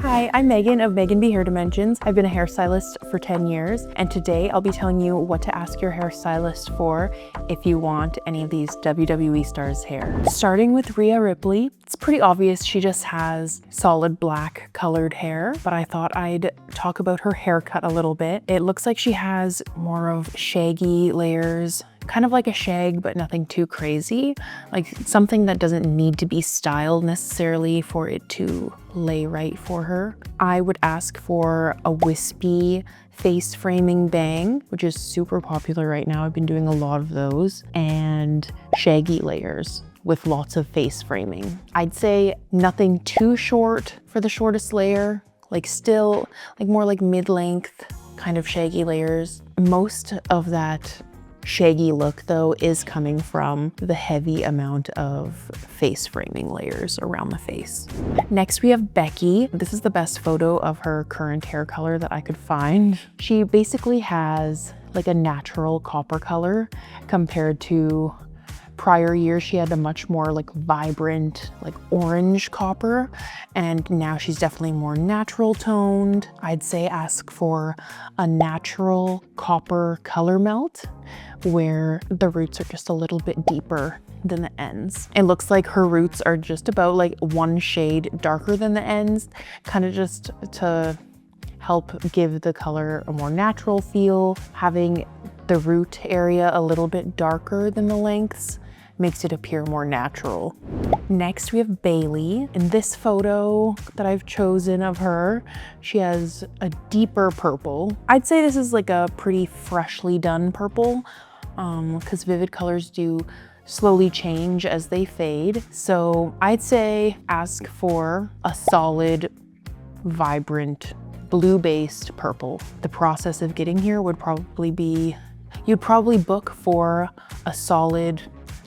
Hi, I'm Megan of Megan B Hair Dimensions. I've been a hairstylist for 10 years, and today I'll be telling you what to ask your hairstylist for if you want any of these WWE stars' hair. Starting with Rhea Ripley, it's pretty obvious she just has solid black colored hair, but I thought I'd talk about her haircut a little bit. It looks like she has more of shaggy layers, kind of like a shag, but nothing too crazy. Like something that doesn't need to be styled necessarily for it to lay right for her. I would ask for a wispy face framing bang, which is super popular right now. I've been doing a lot of those, and shaggy layers with lots of face framing. I'd say nothing too short for the shortest layer, like still like more like mid-length kind of shaggy layers. Most of that shaggy look though is coming from the heavy amount of face framing layers around the face. Next we have Becky. This is the best photo of her current hair color that I could find. She basically has like a natural copper color compared to prior years. She had a much more like vibrant, like orange copper, and now she's definitely more natural toned. I'd say ask for a natural copper color melt where the roots are just a little bit deeper than the ends. It looks like her roots are just about like one shade darker than the ends, kind of just to help give the color a more natural feel. Having the root area a little bit darker than the lengths makes it appear more natural. Next we have Bayley. In this photo that I've chosen of her, she has a deeper purple. I'd say this is like a pretty freshly done purple, because vivid colors do slowly change as they fade. So I'd say ask for a solid, vibrant, blue-based purple. The process of getting here would probably be, you'd probably book for a solid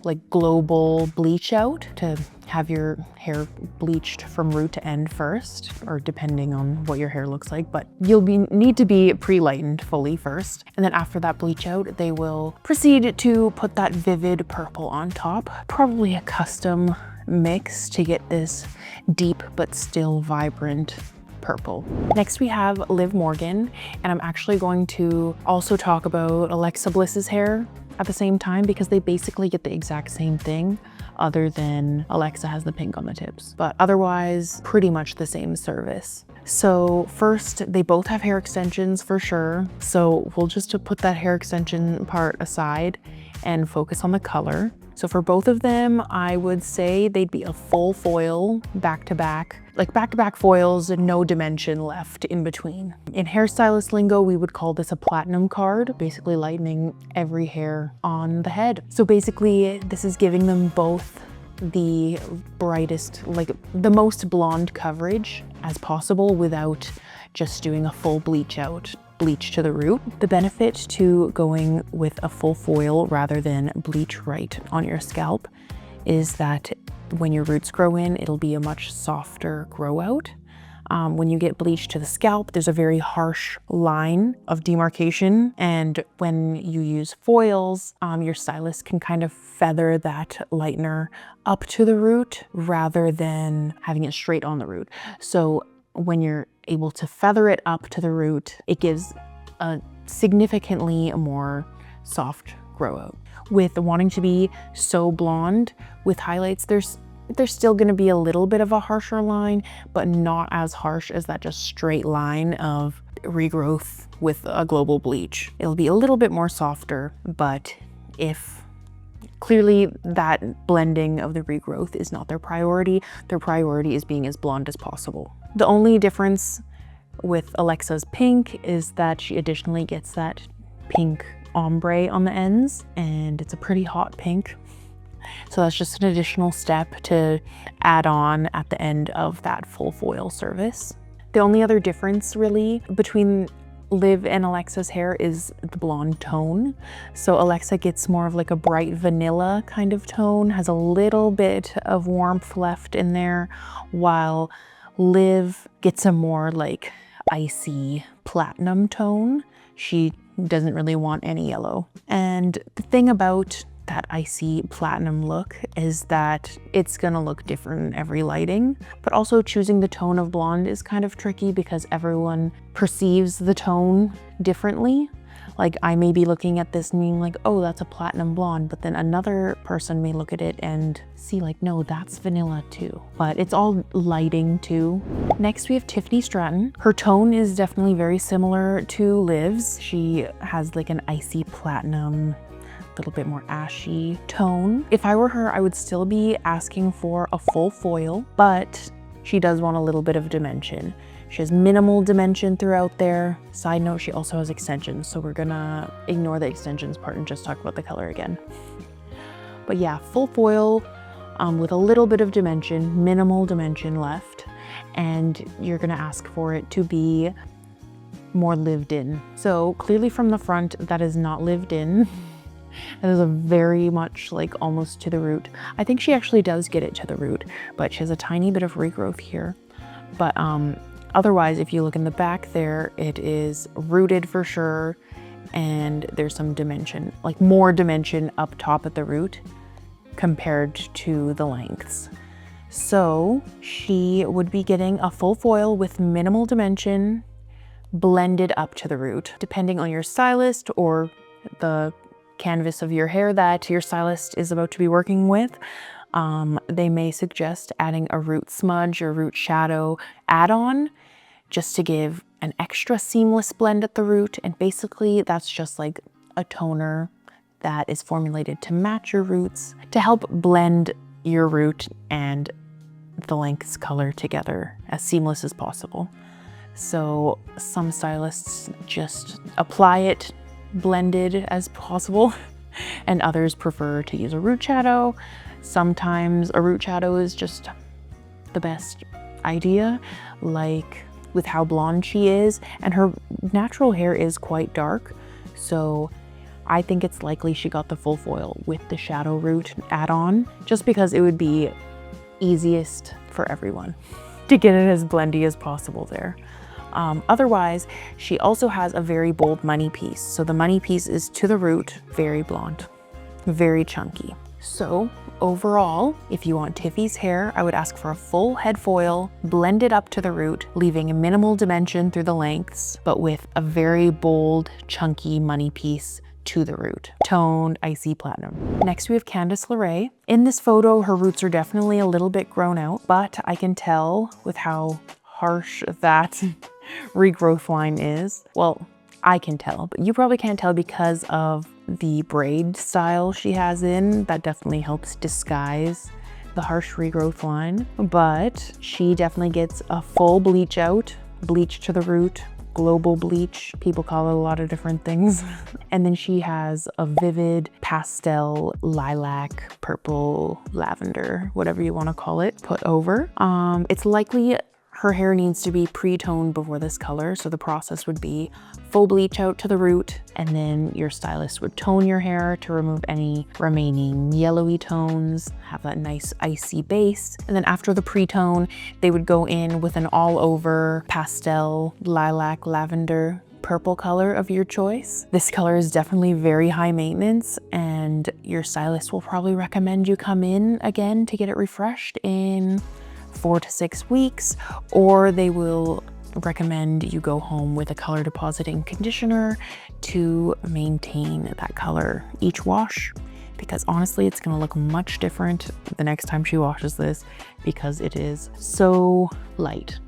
like global bleach out to have your hair bleached from root to end first, or depending on what your hair looks like, but you'll need to be pre-lightened fully first. And then after that bleach out, they will proceed to put that vivid purple on top, probably a custom mix to get this deep but still vibrant purple. Next we have Liv Morgan, and I'm actually going to also talk about Alexa Bliss's hair at the same time because they basically get the exact same thing, other than Alexa has the pink on the tips, but otherwise pretty much the same service. So first, they both have hair extensions for sure. So we'll just put that hair extension part aside and focus on the color. So for both of them, I would say they'd be a full foil back-to-back, like back-to-back foils and no dimension left in between. In hairstylist lingo, we would call this a platinum card, basically lightening every hair on the head. So basically, this is giving them both the brightest, like the most blonde coverage as possible without just doing a full bleach out, bleach to the root. The benefit to going with a full foil rather than bleach right on your scalp is that when your roots grow in, it'll be a much softer grow out. When you get bleach to the scalp, there's a very harsh line of demarcation. And when you use foils, your stylist can kind of feather that lightener up to the root rather than having it straight on the root. So when you're able to feather it up to the root, it gives a significantly more soft grow out. With wanting to be so blonde with highlights, there's still going to be a little bit of a harsher line, but not as harsh as that just straight line of regrowth with a global bleach. It'll be a little bit more softer, but if clearly that blending of the regrowth is not their priority is being as blonde as possible. The only difference with Alexa's pink is that she additionally gets that pink ombre on the ends, and it's a pretty hot pink. So that's just an additional step to add on at the end of that full foil service. The only other difference really between Liv and Alexa's hair is the blonde tone. So Alexa gets more of like a bright vanilla kind of tone, has a little bit of warmth left in there, while Liv gets a more like icy platinum tone. She doesn't really want any yellow. And the thing about that icy platinum look is that it's gonna look different in every lighting, but also choosing the tone of blonde is kind of tricky because everyone perceives the tone differently. Like I may be looking at this and being like, oh, that's a platinum blonde, but then another person may look at it and see like, no, that's vanilla too. But it's all lighting too. Next we have Tiffany Stratton. Her tone is definitely very similar to Liv's. She has like an icy platinum, a little bit more ashy tone. If I were her, I would still be asking for a full foil, but she does want a little bit of dimension. She has minimal dimension throughout there. Side note, she also has extensions, so we're gonna ignore the extensions part and just talk about the color again. But yeah, full foil with a little bit of dimension, minimal dimension left, and you're gonna ask for it to be more lived in. So clearly from the front, that is not lived in. That is a very much like almost to the root. I think she actually does get it to the root, but she has a tiny bit of regrowth here. But otherwise, if you look in the back there, it is rooted for sure, and there's some dimension, like more dimension up top at the root compared to the lengths. So she would be getting a full foil with minimal dimension blended up to the root. Depending on your stylist or the canvas of your hair that your stylist is about to be working with, they may suggest adding a root smudge or root shadow add-on just to give an extra seamless blend at the root. And basically that's just like a toner that is formulated to match your roots to help blend your root and the length's color together as seamless as possible. So some stylists just apply it blended as possible, and others prefer to use a root shadow. Sometimes a root shadow is just the best idea, like with how blonde she is, and her natural hair is quite dark, so I think it's likely she got the full foil with the shadow root add-on, just because it would be easiest for everyone to get it as blendy as possible there. Otherwise, she also has a very bold money piece. So the money piece is to the root, very blonde, very chunky. So overall, if you want Tiffy's hair, I would ask for a full head foil, blended up to the root, leaving a minimal dimension through the lengths, but with a very bold, chunky money piece to the root. Toned, icy platinum. Next we have Candice LeRae. In this photo, her roots are definitely a little bit grown out, but I can tell with how harsh that regrowth line is. Well, I can tell, but you probably can't tell because of the braid style she has in. That definitely helps disguise the harsh regrowth line, but she definitely gets a full bleach out, bleach to the root, global bleach. People call it a lot of different things. And then she has a vivid pastel, lilac, purple, lavender, whatever you want to call it, put over. It's likely her hair needs to be pre-toned before this color. So the process would be full bleach out to the root, and then your stylist would tone your hair to remove any remaining yellowy tones, have that nice icy base. And then after the pre-tone, they would go in with an all over pastel, lilac, lavender, purple color of your choice. This color is definitely very high maintenance, and your stylist will probably recommend you come in again to get it refreshed in 4 to 6 weeks, or they will recommend you go home with a color depositing conditioner to maintain that color each wash, because honestly it's going to look much different the next time she washes this because it is so light.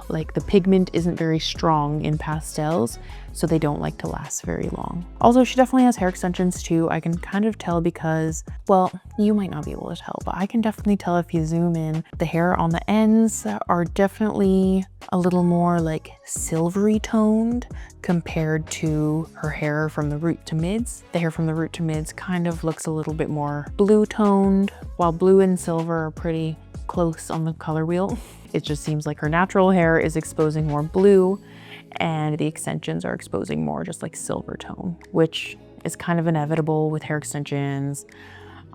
Like the pigment isn't very strong in pastels, so they don't like to last very long. Also, she definitely has hair extensions too. I can kind of tell because, well, you might not be able to tell, but I can definitely tell if you zoom in. The hair on the ends are definitely a little more like silvery toned compared to her hair from the root to mids. The hair from the root to mids kind of looks a little bit more blue toned, while blue and silver are pretty close on the color wheel. It just seems like her natural hair is exposing more blue and the extensions are exposing more just like silver tone, which is kind of inevitable with hair extensions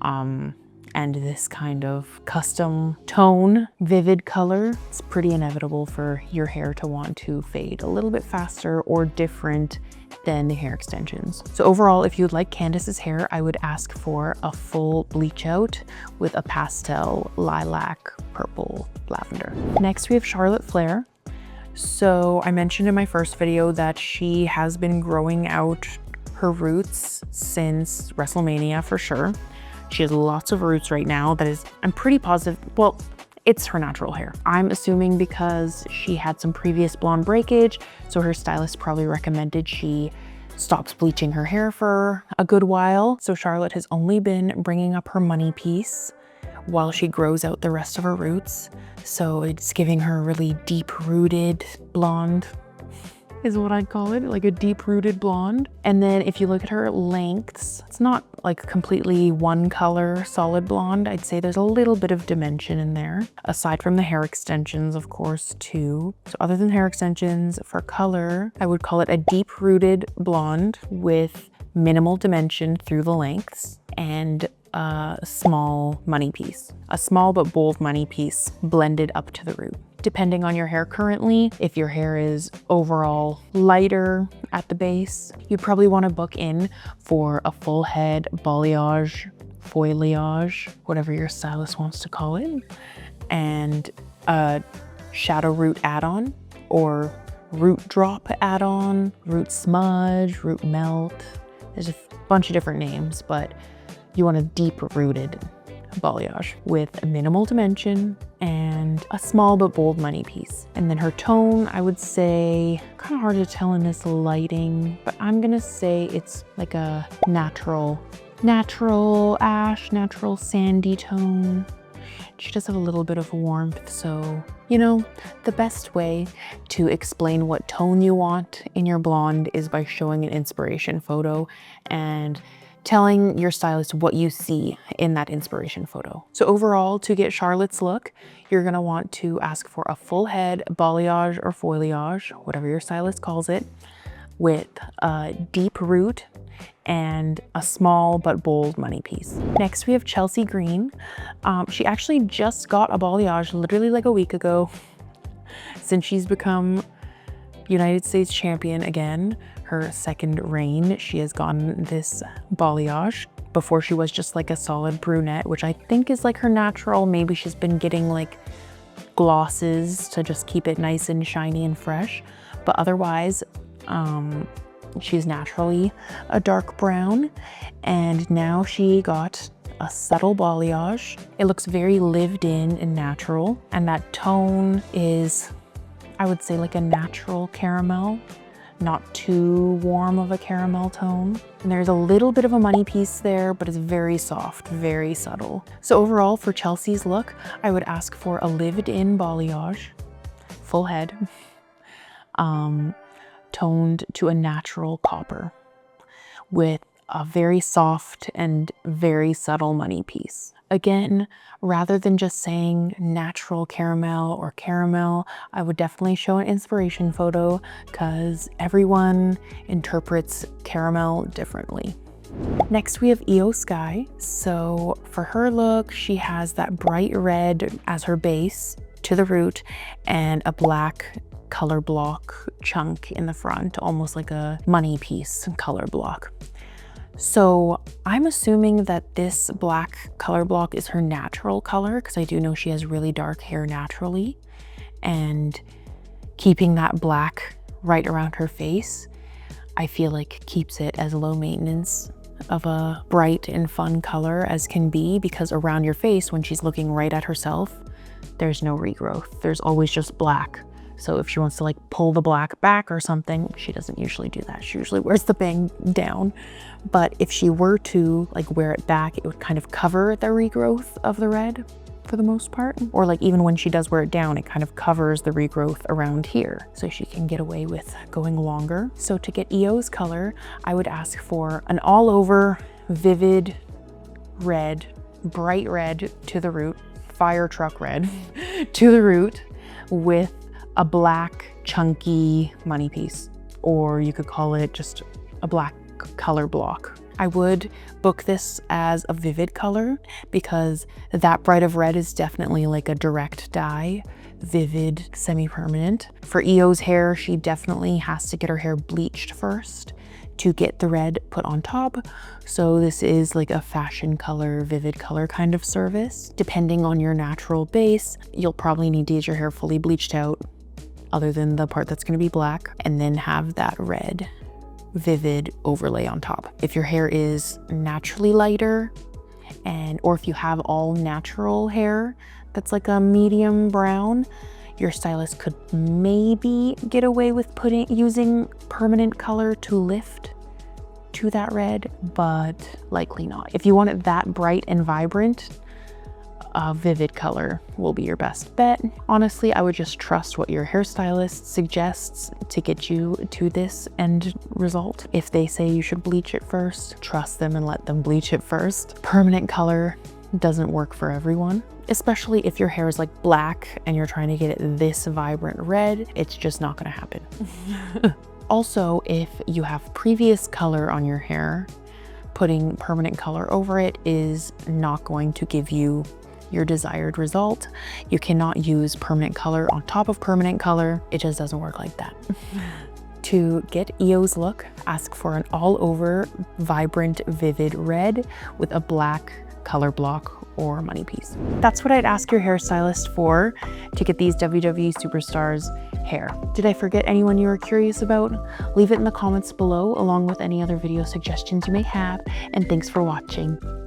and this kind of custom tone, vivid color. It's pretty inevitable for your hair to want to fade a little bit faster or different than the hair extensions. So overall, if you'd like Candice's hair, I would ask for a full bleach out with a pastel lilac, purple, lavender. Next, we have Charlotte Flair. So I mentioned in my first video that she has been growing out her roots since WrestleMania for sure. She has lots of roots right now. That is, I'm pretty positive, well, it's her natural hair. I'm assuming because she had some previous blonde breakage, so her stylist probably recommended she stops bleaching her hair for a good while. So Charlotte has only been bringing up her money piece while she grows out the rest of her roots. So it's giving her a really deep-rooted blonde, is what I'd call it, like a deep-rooted blonde. And then if you look at her lengths, it's not like completely one color solid blonde. I'd say there's a little bit of dimension in there, aside from the hair extensions, of course, too. So other than hair extensions, for color, I would call it a deep-rooted blonde with minimal dimension through the lengths and a small money piece, a small but bold money piece blended up to the root. Depending on your hair currently, if your hair is overall lighter at the base, you'd probably want to book in for a full head balayage, foliage, whatever your stylist wants to call it, and a shadow root add-on or root drop add-on, root smudge, root melt. There's a bunch of different names, but you want a deep-rooted balayage with a minimal dimension and a small but bold money piece. And then her tone, I would say, kind of hard to tell in this lighting, but I'm gonna say it's like a natural ash, natural sandy tone. She does have a little bit of warmth, so, you know, the best way to explain what tone you want in your blonde is by showing an inspiration photo and telling your stylist what you see in that inspiration photo. So overall, to get Charlotte's look, you're gonna want to ask for a full head balayage or foliage, whatever your stylist calls it, with a deep root and a small but bold money piece. Next, we have Chelsea Green. She actually just got a balayage literally like a week ago. Since she's become United States champion again, her second reign, she has gotten this balayage. Before she was just like a solid brunette, which I think is like her natural. Maybe she's been getting like glosses to just keep it nice and shiny and fresh. But otherwise, she's naturally a dark brown. And now she got a subtle balayage. It looks very lived in and natural. And that tone is, I would say, like a natural caramel. Not too warm of a caramel tone. And there's a little bit of a money piece there, but it's very soft, very subtle. So overall, for Chelsea's look, I would ask for a lived-in balayage, full head, toned to a natural copper with a very soft and very subtle money piece. Again, rather than just saying natural caramel or caramel, I would definitely show an inspiration photo because everyone interprets caramel differently. Next, we have Iyo Sky. So for her look, she has that bright red as her base to the root and a black color block chunk in the front, almost like a money piece color block. So I'm assuming that this black color block is her natural color because I do know she has really dark hair naturally, and keeping that black right around her face, I feel like keeps it as low maintenance of a bright and fun color as can be, because around your face, when she's looking right at herself, there's no regrowth. There's always just black. So if she wants to like pull the black back or something, she doesn't usually do that. She usually wears the bang down. But if she were to like wear it back, it would kind of cover the regrowth of the red for the most part. Or like even when she does wear it down, it kind of covers the regrowth around here. So she can get away with going longer. So to get Iyo's color, I would ask for an all over vivid red, bright red to the root, fire truck red to the root with a black chunky money piece, or you could call it just a black color block. I would book this as a vivid color because that bright of red is definitely like a direct dye vivid, semi-permanent. For Iyo's hair, she definitely has to get her hair bleached first to get the red put on top. So this is like a fashion color, vivid color kind of service. Depending on your natural base, you'll probably need to get your hair fully bleached out, other than the part that's gonna be black, and then have that red, vivid overlay on top. If your hair is naturally lighter, or if you have all natural hair that's like a medium brown, your stylist could maybe get away with using permanent color to lift to that red, but likely not. If you want it that bright and vibrant, a vivid color will be your best bet. Honestly, I would just trust what your hairstylist suggests to get you to this end result. If they say you should bleach it first, trust them and let them bleach it first. Permanent color doesn't work for everyone, especially if your hair is like black and you're trying to get it this vibrant red. It's just not gonna happen. Also, if you have previous color on your hair, putting permanent color over it is not going to give you your desired result. You cannot use permanent color on top of permanent color. It just doesn't work like that. To get Iyo's look, ask for an all over vibrant, vivid red with a black color block or money piece. That's what I'd ask your hairstylist for to get these WWE superstars hair. Did I forget anyone you were curious about? Leave it in the comments below along with any other video suggestions you may have, and thanks for watching.